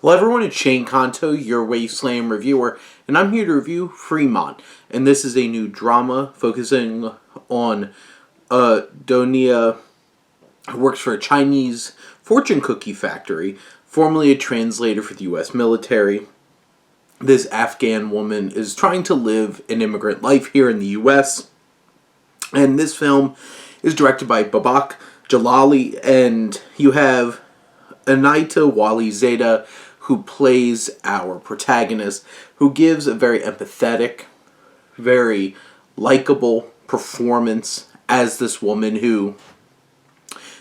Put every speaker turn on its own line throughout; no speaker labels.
Hello everyone, it's Shane Kanto, your Wasteland reviewer, and I'm here to review Fremont. And this is a new drama focusing on Donya, who works for a Chinese fortune cookie factory, formerly a translator for the U.S. military. This Afghan woman is trying to live an immigrant life here in the U.S. And this film is directed by Babak Jalali, and you have Anita Wali Zeta, who plays our protagonist, who gives a very empathetic, very likable performance as this woman who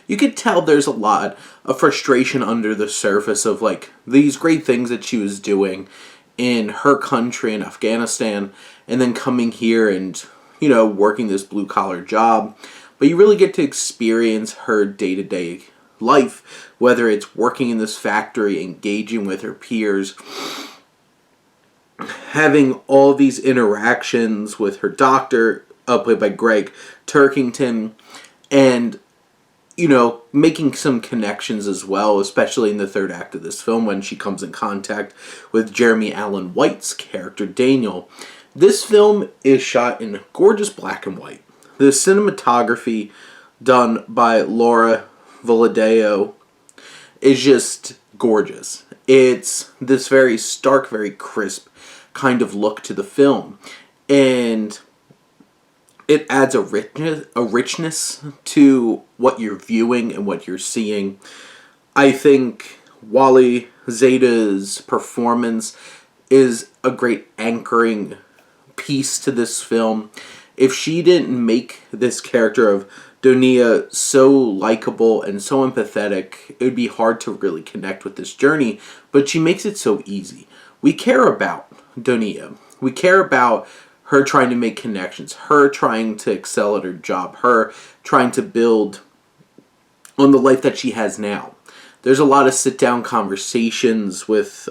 you could tell there's a lot of frustration under the surface of like these great things that she was doing in her country in Afghanistan, and then coming here and working this blue collar job. But you really get to experience her day-to-day life, whether it's working in this factory, engaging with her peers, having all these interactions with her doctor, played by Greg Turkington, and making some connections as well, especially in the third act of this film when she comes in contact with Jeremy Allen White's character Daniel. This film is shot in gorgeous black and white. The cinematography done by Laura Valadeo is just gorgeous. It's this very stark, very crisp kind of look to the film, and it adds a richness to what you're viewing and what you're seeing. I think Wally Zeta's performance is a great anchoring piece to this film. If she didn't make this character of Donya so likable and so empathetic, it would be hard to really connect with this journey, but she makes it so easy. We care about Donya. We care about her trying to make connections, her trying to excel at her job, her trying to build on the life that she has now. There's a lot of sit-down conversations with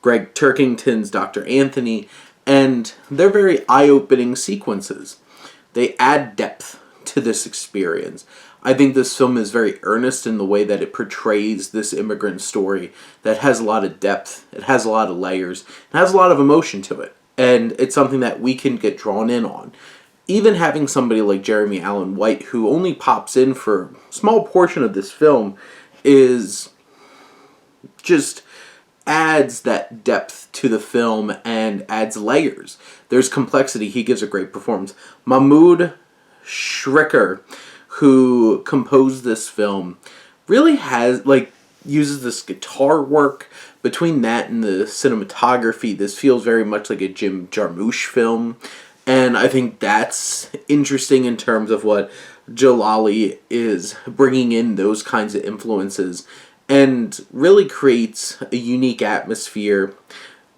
Greg Turkington's Dr. Anthony, and they're very eye-opening sequences. They add depth to this experience. I think this film is very earnest in the way that it portrays this immigrant story that has a lot of depth, it has a lot of layers, it has a lot of emotion to it, and it's something that we can get drawn in on. Even having somebody like Jeremy Allen White, who only pops in for a small portion of this film, is just adds that depth to the film and adds layers. There's complexity. He gives a great performance. Mahmoud Schricker, who composed this film, really uses this guitar work. Between that and the cinematography, this feels very much like a Jim Jarmusch film, and I think that's interesting in terms of what Jalali is bringing in, those kinds of influences, and really creates a unique atmosphere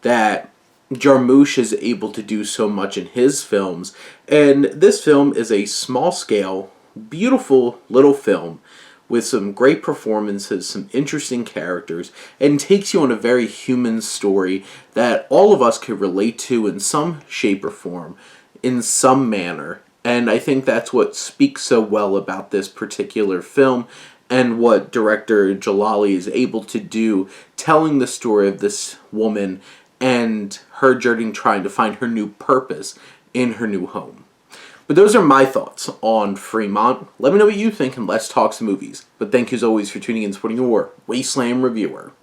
that Jarmusch is able to do so much in his films. And this film is a small-scale, beautiful little film with some great performances, some interesting characters, and takes you on a very human story that all of us could relate to in some shape or form, in some manner. And I think that's what speaks so well about this particular film, and what director Jalali is able to do, telling the story of this woman and her journey trying to find her new purpose in her new home. But those are my thoughts on Fremont. Let me know what you think, and let's talk some movies. But thank you as always for tuning in and supporting your Wasteland reviewer.